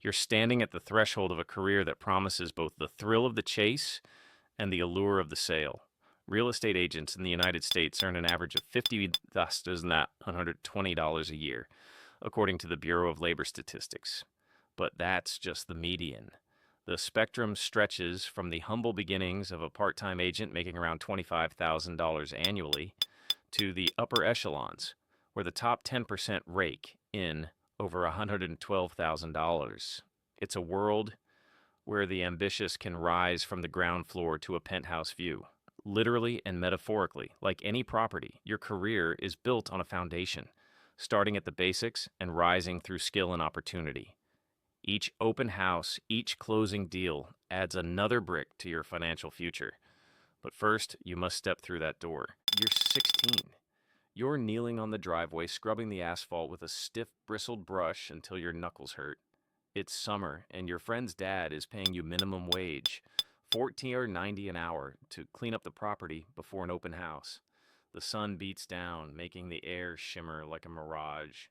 You're standing at the threshold of a career that promises both the thrill of the chase and the allure of the sale. Real estate agents in the United States earn an average of $120 a year, according to the Bureau of Labor Statistics. But that's just the median. The spectrum stretches from the humble beginnings of a part-time agent making around $25,000 annually to the upper echelons, where the top 10% rake in over $112,000. It's a world where the ambitious can rise from the ground floor to a penthouse view. Literally and metaphorically, like any property, your career is built on a foundation, starting at the basics and rising through skill and opportunity. Each open house, each closing deal adds another brick to your financial future. But first, you must step through that door. You're 16. You're kneeling on the driveway, scrubbing the asphalt with a stiff, bristled brush until your knuckles hurt. It's summer, and your friend's dad is paying you minimum wage, $14 or $90 an hour, to clean up the property before an open house. The sun beats down, making the air shimmer like a mirage.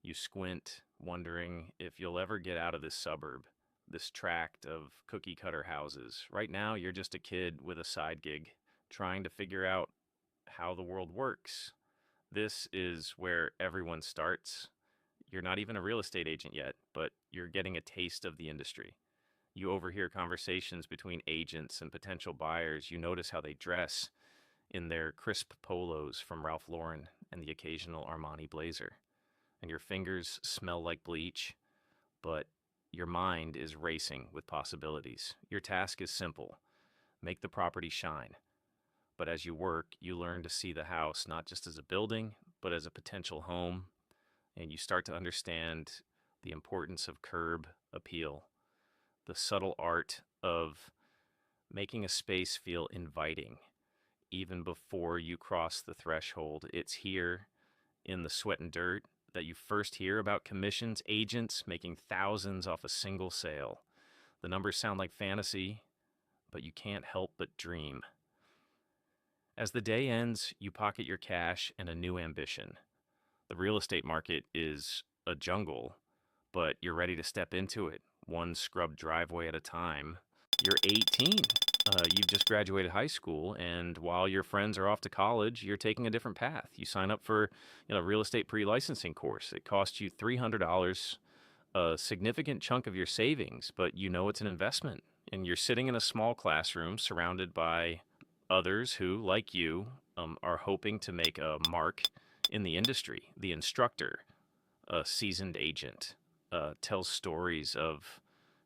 You squint, wondering if you'll ever get out of this suburb, this tract of cookie-cutter houses. Right now, you're just a kid with a side gig, trying to figure out how the world works. This is where everyone starts. You're not even a real estate agent yet, but you're getting a taste of the industry. You overhear conversations between agents and potential buyers. You notice how they dress in their crisp polos from Ralph Lauren and the occasional Armani blazer. And your fingers smell like bleach, but your mind is racing with possibilities. Your task is simple: make the property shine. But as you work, you learn to see the house not just as a building, but as a potential home, and you start to understand the importance of curb appeal, the subtle art of making a space feel inviting even before you cross the threshold. It's here in the sweat and dirt that you first hear about commissions, agents making thousands off a single sale. The numbers sound like fantasy, but you can't help but dream. As the day ends, you pocket your cash and a new ambition. The real estate market is a jungle, but you're ready to step into it, one scrubbed driveway at a time. You're 18. You've just graduated high school, and while your friends are off to college, you're taking a different path. You sign up for a real estate pre-licensing course. It costs you $300, a significant chunk of your savings, but you know it's an investment. And you're sitting in a small classroom surrounded by others who, like you, are hoping to make a mark in the industry. The instructor, a seasoned agent, tells stories of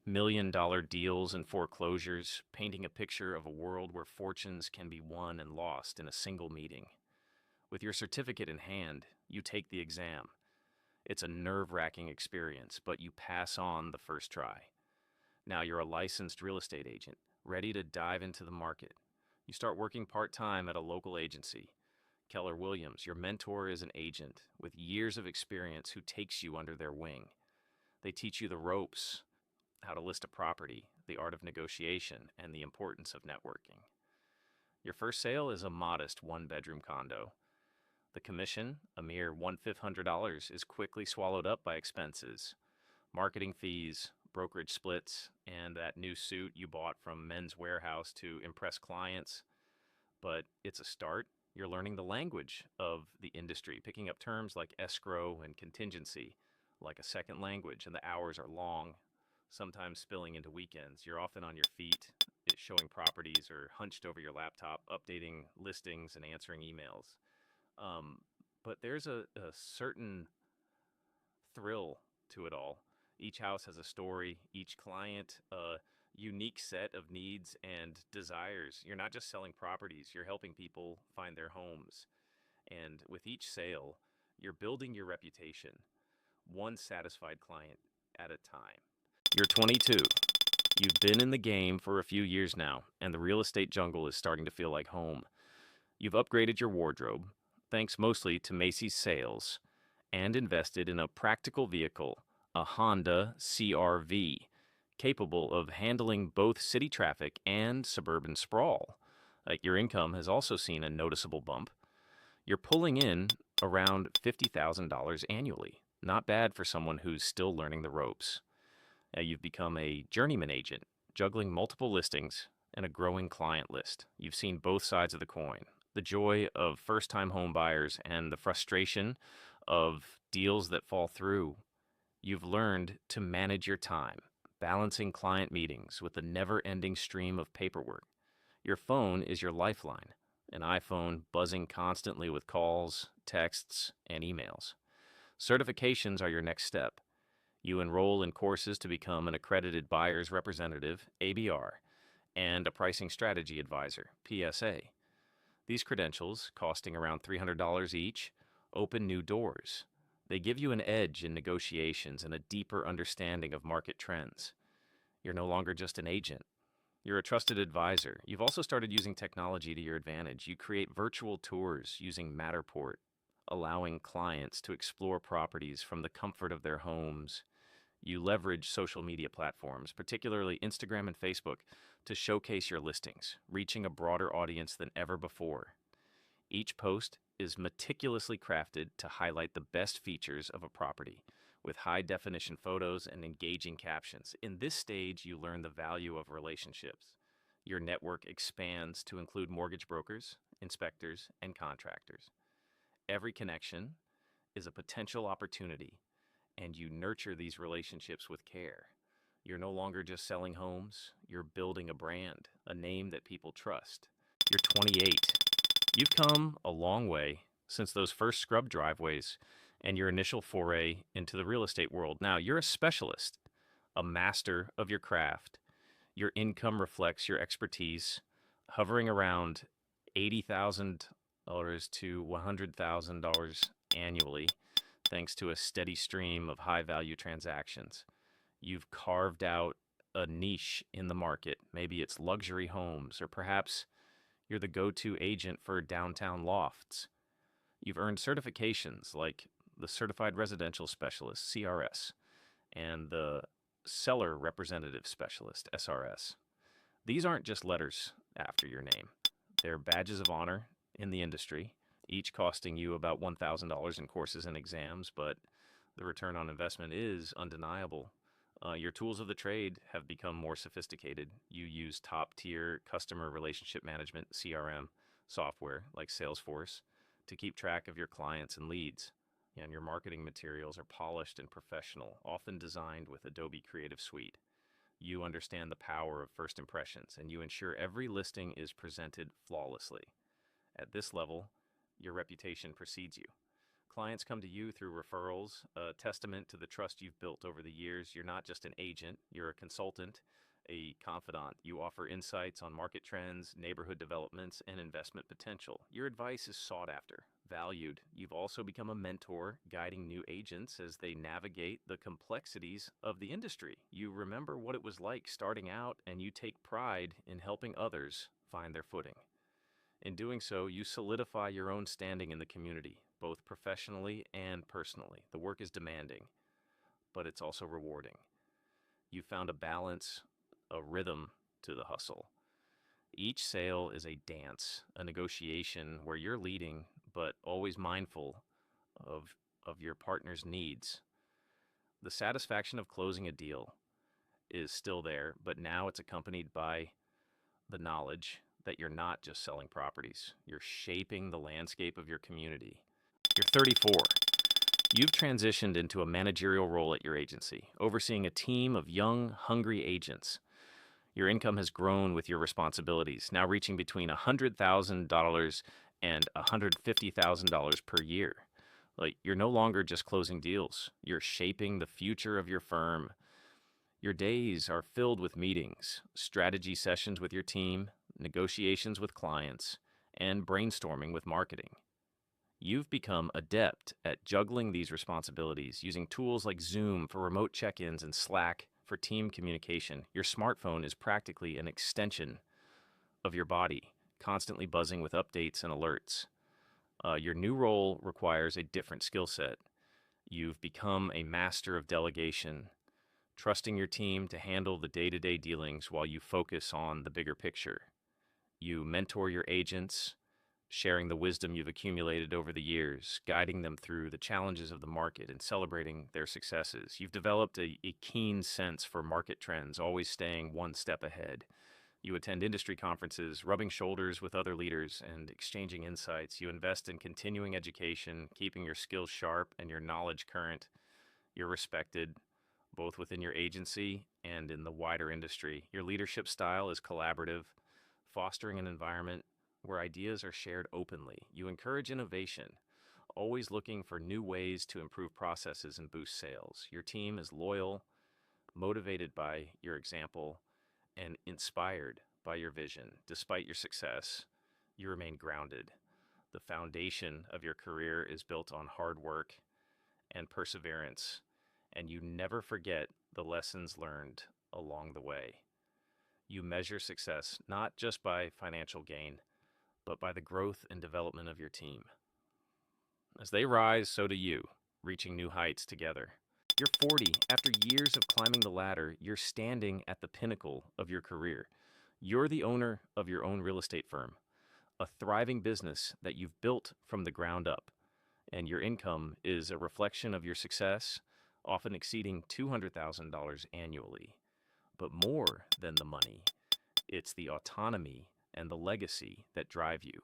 million-dollar deals and foreclosures, painting a picture of a world where fortunes can be won and lost in a single meeting. With your certificate in hand, you take the exam. It's a nerve-wracking experience, but you pass on the first try. Now you're a licensed real estate agent, ready to dive into the market. You start working part-time at a local agency. Keller Williams, your mentor, is an agent with years of experience who takes you under their wing. They teach you the ropes, how to list a property, the art of negotiation, and the importance of networking. Your first sale is a modest one-bedroom condo. The commission, a mere $1,500, is quickly swallowed up by expenses, marketing fees, brokerage splits, and that new suit you bought from Men's Warehouse to impress clients. But it's a start. You're learning the language of the industry, picking up terms like escrow and contingency like a second language, and the hours are long, sometimes spilling into weekends. You're often on your feet, showing properties, or hunched over your laptop, updating listings and answering emails. But there's a certain thrill to it all. Each house has a story, each client a unique set of needs and desires. You're not just selling properties, you're helping people find their homes. And with each sale, you're building your reputation, one satisfied client at a time. You're 22. You've been in the game for a few years now, and the real estate jungle is starting to feel like home. You've upgraded your wardrobe, thanks mostly to Macy's sales, and invested in a practical vehicle, a Honda CR-V, capable of handling both city traffic and suburban sprawl. Your income has also seen a noticeable bump. You're pulling in around $50,000 annually. Not bad for someone who's still learning the ropes. Now you've become a journeyman agent, juggling multiple listings and a growing client list. You've seen both sides of the coin, the joy of first-time home buyers and the frustration of deals that fall through. You've learned to manage your time, balancing client meetings with the never-ending stream of paperwork. Your phone is your lifeline, an iPhone buzzing constantly with calls, texts, and emails. Certifications are your next step. You enroll in courses to become an accredited buyer's representative, ABR, and a pricing strategy advisor, PSA. These credentials, costing around $300 each, open new doors. They give you an edge in negotiations and a deeper understanding of market trends. You're no longer just an agent. You're a trusted advisor. You've also started using technology to your advantage. You create virtual tours using Matterport, allowing clients to explore properties from the comfort of their homes. You leverage social media platforms, particularly Instagram and Facebook, to showcase your listings, reaching a broader audience than ever before. Each post is meticulously crafted to highlight the best features of a property, with high-definition photos and engaging captions. In this stage, you learn the value of relationships. Your network expands to include mortgage brokers, inspectors, and contractors. Every connection is a potential opportunity, and you nurture these relationships with care. You're no longer just selling homes, you're building a brand, a name that people trust. You're 28. You've come a long way since those first scrub driveways and your initial foray into the real estate world. Now, you're a specialist, a master of your craft. Your income reflects your expertise, hovering around $80,000 to $100,000 annually, thanks to a steady stream of high-value transactions. You've carved out a niche in the market. Maybe it's luxury homes, or perhaps you're the go-to agent for downtown lofts. You've earned certifications like the Certified Residential Specialist, CRS, and the Seller Representative Specialist, SRS. These aren't just letters after your name. They're badges of honor in the industry, each costing you about $1,000 in courses and exams, but the return on investment is undeniable. Your tools of the trade have become more sophisticated. You use top-tier customer relationship management, CRM, software like Salesforce to keep track of your clients and leads. And your marketing materials are polished and professional, often designed with Adobe Creative Suite. You understand the power of first impressions, and you ensure every listing is presented flawlessly. At this level, your reputation precedes you. Clients come to you through referrals, a testament to the trust you've built over the years. You're not just an agent, you're a consultant, a confidant. You offer insights on market trends, neighborhood developments, and investment potential. Your advice is sought after, valued. You've also become a mentor, guiding new agents as they navigate the complexities of the industry. You remember what it was like starting out, and you take pride in helping others find their footing. In doing so, you solidify your own standing in the community, both professionally and personally. The work is demanding, but it's also rewarding. You found a balance, a rhythm to the hustle. Each sale is a dance, a negotiation where you're leading, but always mindful of your partner's needs. The satisfaction of closing a deal is still there, but now it's accompanied by the knowledge that you're not just selling properties. You're shaping the landscape of your community. You're 34. You've transitioned into a managerial role at your agency, overseeing a team of young, hungry agents. Your income has grown with your responsibilities, now reaching between $100,000 and $150,000 per year. Like, you're no longer just closing deals. You're shaping the future of your firm. Your days are filled with meetings, strategy sessions with your team, negotiations with clients, and brainstorming with marketing. You've become adept at juggling these responsibilities using tools like Zoom for remote check-ins and Slack for team communication. Your smartphone is practically an extension of your body, constantly buzzing with updates and alerts. Your new role requires a different skill set. You've become a master of delegation, trusting your team to handle the day-to-day dealings while you focus on the bigger picture. You mentor your agents, sharing the wisdom you've accumulated over the years, guiding them through the challenges of the market, and celebrating their successes. You've developed a keen sense for market trends, always staying one step ahead. You attend industry conferences, rubbing shoulders with other leaders and exchanging insights. You invest in continuing education, keeping your skills sharp and your knowledge current. You're respected both within your agency and in the wider industry. Your leadership style is collaborative, fostering an environment where ideas are shared openly. You encourage innovation, always looking for new ways to improve processes and boost sales. Your team is loyal, motivated by your example, and inspired by your vision. Despite your success, you remain grounded. The foundation of your career is built on hard work and perseverance, and you never forget the lessons learned along the way. You measure success not just by financial gain, but by the growth and development of your team. As they rise, so do you, reaching new heights together. You're 40. After years of climbing the ladder, you're standing at the pinnacle of your career. You're the owner of your own real estate firm, a thriving business that you've built from the ground up, and your income is a reflection of your success, often exceeding $200,000 annually. But more than the money, it's the autonomy and the legacy that drive you.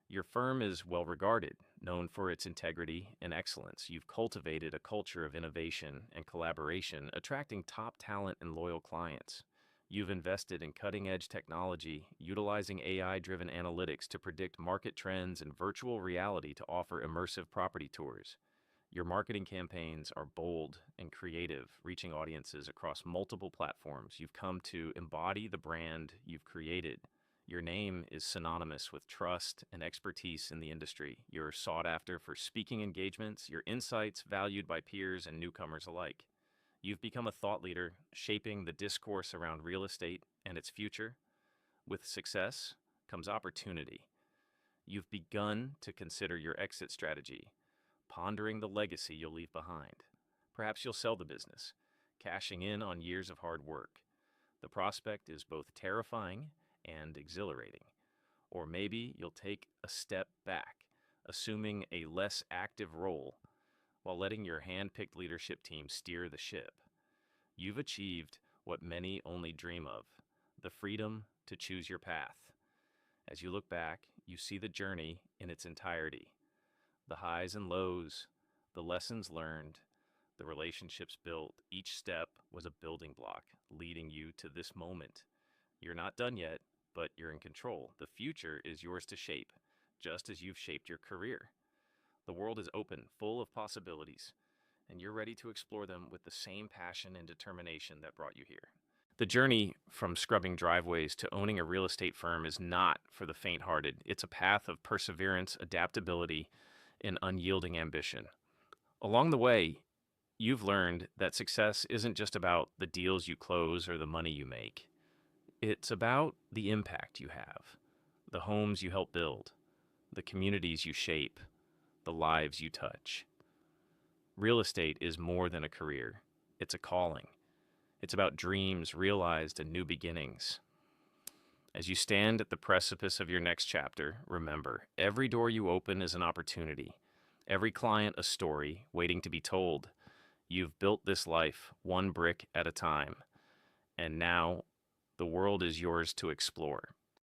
Your firm is well regarded, known for its integrity and excellence. You've cultivated a culture of innovation and collaboration, attracting top talent and loyal clients. You've invested in cutting-edge technology, utilizing AI-driven analytics to predict market trends and virtual reality to offer immersive property tours. Your marketing campaigns are bold and creative, reaching audiences across multiple platforms. You've come to embody the brand you've created. Your name is synonymous with trust and expertise in the industry. You're sought after for speaking engagements, your insights valued by peers and newcomers alike. You've become a thought leader, shaping the discourse around real estate and its future. With success comes opportunity. You've begun to consider your exit strategy, pondering the legacy you'll leave behind. Perhaps you'll sell the business, cashing in on years of hard work. The prospect is both terrifying and exhilarating. Or maybe you'll take a step back, assuming a less active role while letting your hand-picked leadership team steer the ship. You've achieved what many only dream of, the freedom to choose your path. As you look back, you see the journey in its entirety. The highs and lows, the lessons learned, the relationships built. Each step was a building block leading you to this moment. You're not done yet, but you're in control. The future is yours to shape, just as you've shaped your career. The world is open, full of possibilities, and you're ready to explore them with the same passion and determination that brought you here. The journey from scrubbing driveways to owning a real estate firm is not for the faint-hearted. It's a path of perseverance, adaptability, and unyielding ambition. Along the way, you've learned that success isn't just about the deals you close or the money you make. It's about the impact you have, the homes you help build, the communities you shape, the lives you touch. Real estate is more than a career. It's a calling. It's about dreams realized and new beginnings. As you stand at the precipice of your next chapter, remember, every door you open is an opportunity. Every client a story waiting to be told. You've built this life one brick at a time. And now, the world is yours to explore.